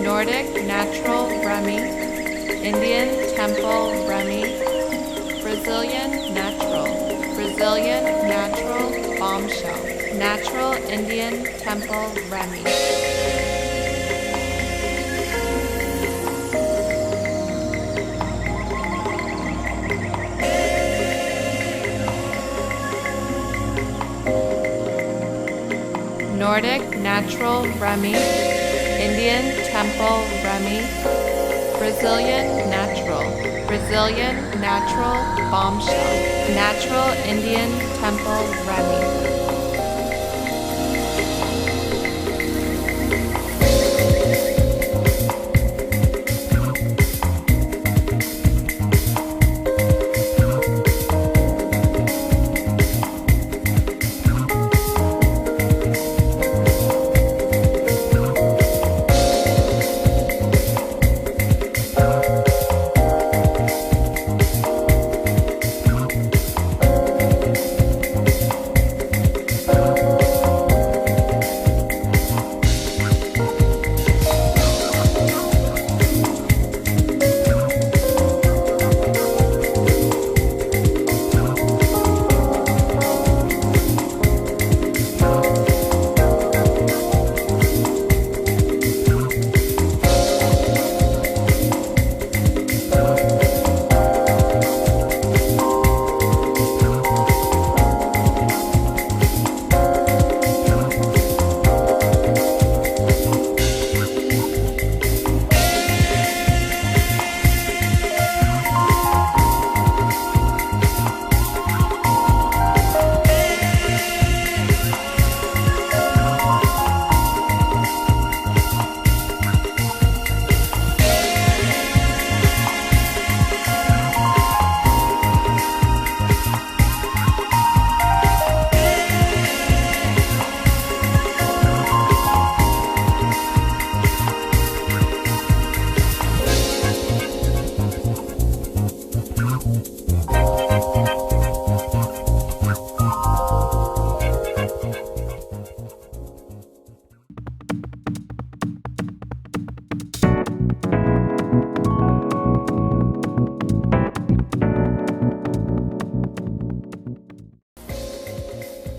Nordic Natural Remy, Indian Temple Remy, Brazilian Natural Bombshell, Natural Indian Temple Remy. Nordic Natural Remy, Indian Temple Remy, Brazilian Natural Bombshell, Natural Indian Temple Remy.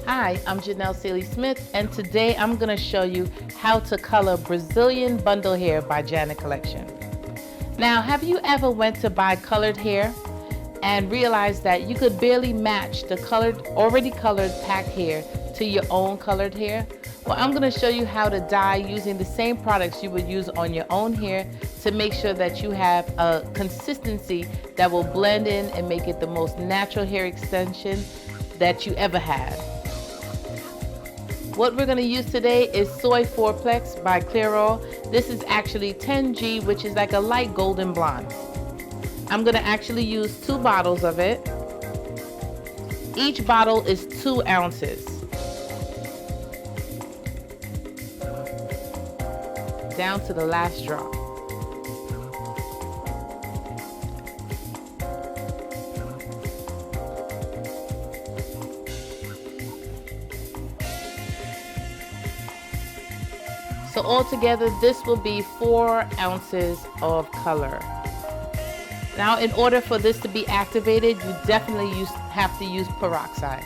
Hi, I'm Janel Sealy Smith, and today I'm going to show you how to color Brazilian bundle hair by Janel Collection. Now, have you ever went to buy colored hair and realized that you could barely match the already colored packed hair to your own colored hair? Well, I'm going to show you how to dye using the same products you would use on your own hair to make sure that you have a consistency that will blend in and make it the most natural hair extension that you ever had. What we're going to use today is Soy 4plex by Clairol. This is actually 10G, which is like a light golden blonde. I'm going to actually use 2 bottles of it. Each bottle is 2 ounces. Down to the last drop. So altogether, this will be 4 ounces of color. Now, in order for this to be activated, you definitely have to use peroxide.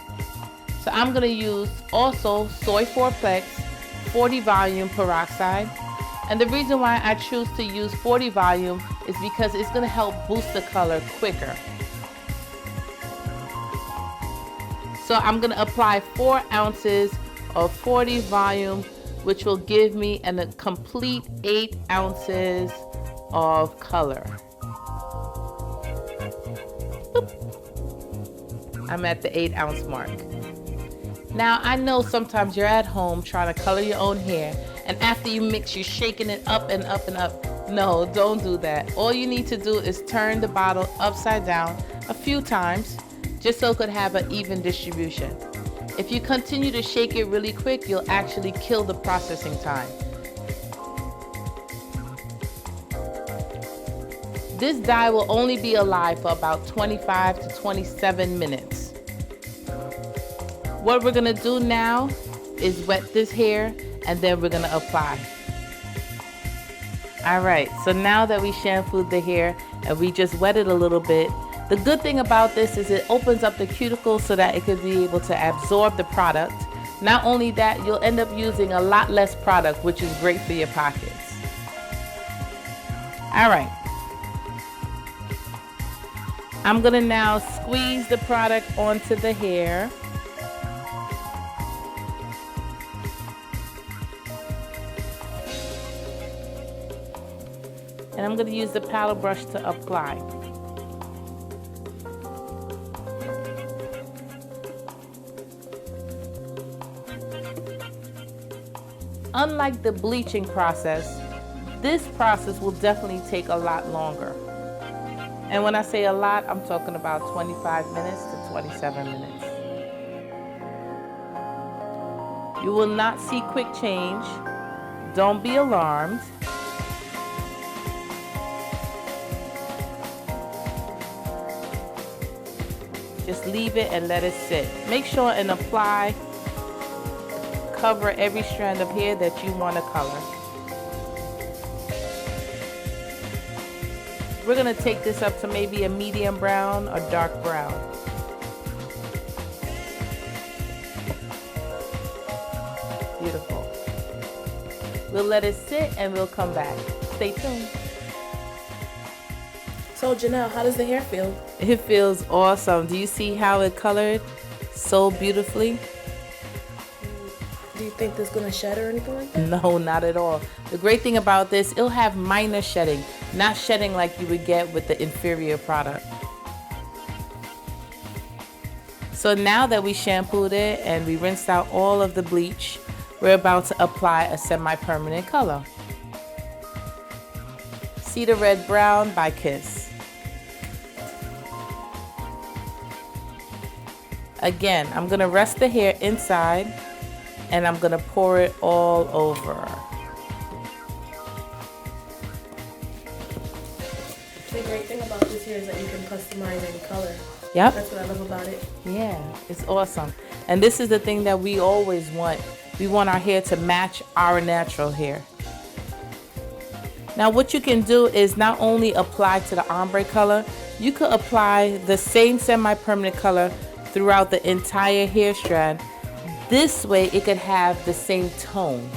So I'm going to use also Soy 4plex 40 volume peroxide. And the reason why I choose to use 40 volume is because it's going to help boost the color quicker. So I'm going to apply 4 ounces of 40 volume, which will give me a complete 8 ounces of color. Boop. I'm at the 8 ounce mark. Now, I know sometimes you're at home trying to color your own hair, and after you mix, you're shaking it up and up and up. No, don't do that. All you need to do is turn the bottle upside down a few times, just so it could have an even distribution. If you continue to shake it really quick, you'll actually kill the processing time. This dye will only be alive for about 25 to 27 minutes. What we're gonna do now is wet this hair, and then we're gonna apply. All right, so now that we shampooed the hair and we just wet it a little bit, the good thing about this is it opens up the cuticle so that it could be able to absorb the product. Not only that, you'll end up using a lot less product, which is great for your pockets. All right. I'm gonna now squeeze the product onto the hair. And I'm going to use the paddle brush to apply. Unlike the bleaching process, this process will definitely take a lot longer. And when I say a lot, I'm talking about 25 minutes to 27 minutes. You will not see quick change. Don't be alarmed. Just leave it and let it sit. Make sure and apply, cover every strand of hair that you want to color. We're going to take this up to maybe a medium brown or dark brown. Beautiful. We'll let it sit and we'll come back. Stay tuned. So Janelle, how does the hair feel? It feels awesome. Do you see how it colored so beautifully? Do you think this is gonna shed or anything like that? No, not at all. The great thing about this, it'll have minor shedding, not shedding like you would get with the inferior product. So now that we shampooed it and we rinsed out all of the bleach, we're about to apply a semi-permanent color. Cedar Red Brown by Kiss. Again, I'm gonna rest the hair inside and I'm gonna pour it all over. The great thing about this hair is that you can customize any color. Yep. That's what I love about it. Yeah, it's awesome. And this is the thing that we always want. We want our hair to match our natural hair. Now what you can do is not only apply to the ombre color, you could apply the same semi-permanent color throughout the entire hair strand. This way it could have the same tone.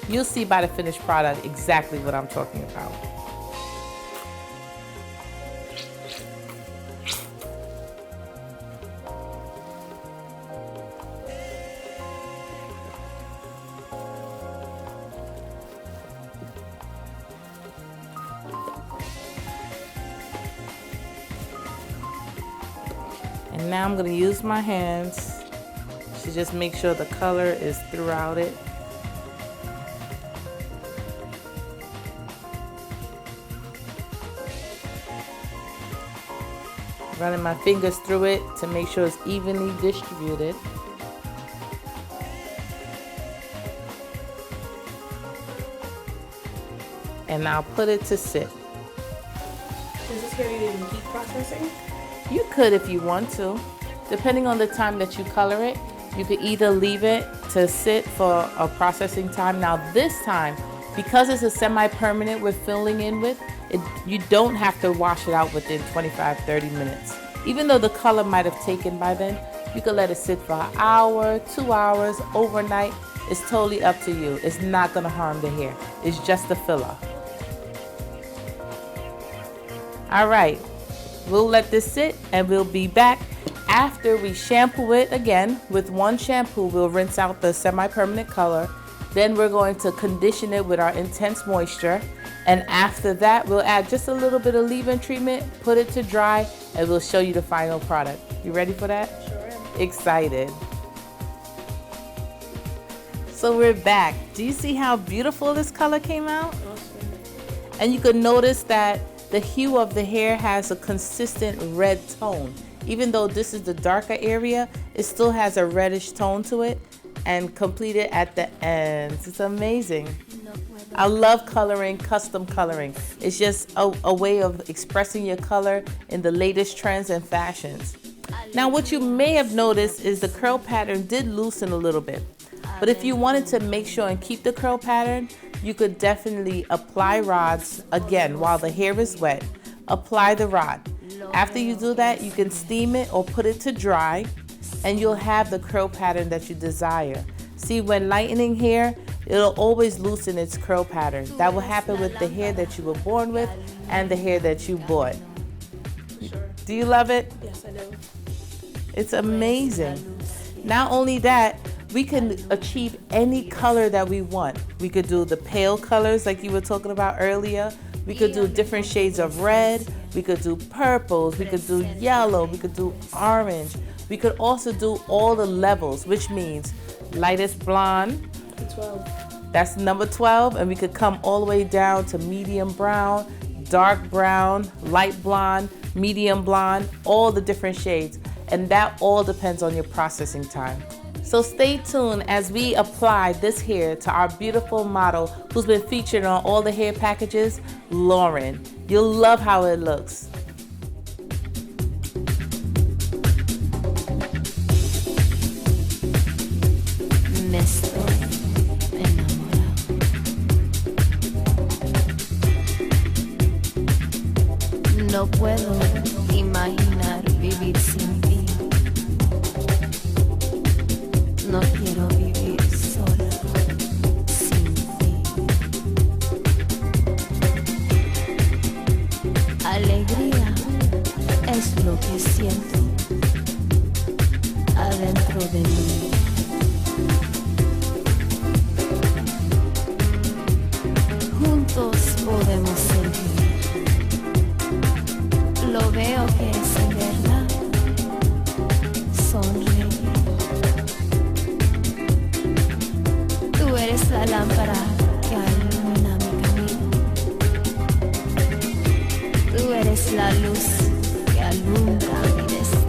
You'll see by the finished product exactly what I'm talking about. And now I'm going to use my hands to just make sure the color is throughout it. Running my fingers through it to make sure it's evenly distributed. And I'll put it to sit. Does this hair need any heat processing? You could if you want to. Depending on the time that you color it, you could either leave it to sit for a processing time. Now this time, because it's a semi-permanent we're filling in with, you don't have to wash it out within 25-30 minutes. Even though the color might have taken by then, you could let it sit for an hour, 2 hours, overnight. It's totally up to you. It's not gonna harm the hair. It's just a filler. All right, we'll let this sit and we'll be back after we shampoo it again. With one shampoo, we'll rinse out the semi-permanent color. Then we're going to condition it with our intense moisture. And after that, we'll add just a little bit of leave-in treatment, put it to dry, and we'll show you the final product. You ready for that? Sure am. Excited. So we're back. Do you see how beautiful this color came out? Awesome. And you could notice that the hue of the hair has a consistent red tone. Even though this is the darker area, it still has a reddish tone to it, and completed at the ends. It's amazing. I love coloring, custom coloring. It's just a way of expressing your color in the latest trends and fashions. Now what you may have noticed is the curl pattern did loosen a little bit. But if you wanted to make sure and keep the curl pattern, you could definitely apply rods again while the hair is wet. Apply the rod. After you do that, you can steam it or put it to dry, and you'll have the curl pattern that you desire. See, when lightening hair, it'll always loosen its curl pattern. That will happen with the hair that you were born with and the hair that you bought. Sure. Do you love it? Yes, I do. It's amazing. Not only that, we can achieve any color that we want. We could do the pale colors like you were talking about earlier. We could do different shades of red. We could do purples. We could do yellow. We could do orange. We could also do all the levels, which means lightest blonde. 12. That's number 12. And we could come all the way down to medium brown, dark brown, light blonde, medium blonde, all the different shades. And that all depends on your processing time. So stay tuned as we apply this hair to our beautiful model who's been featured on all the hair packages, Lauren. You'll love how it looks. Me estoy enamorado. No puedo imaginar vivir sin ti. No quiero vivir sola sin ti. Alegría es lo que siento adentro de mí. Juntos podemos sentir. Lo veo que es verdad. Sonreír. Tú eres la lámpara que ilumina mi camino. Tú eres la luz que alumbra mi destino.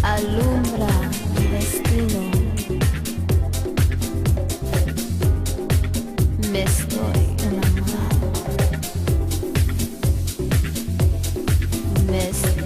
Alumbra mi destino. Me estoy enamorado. Me estoy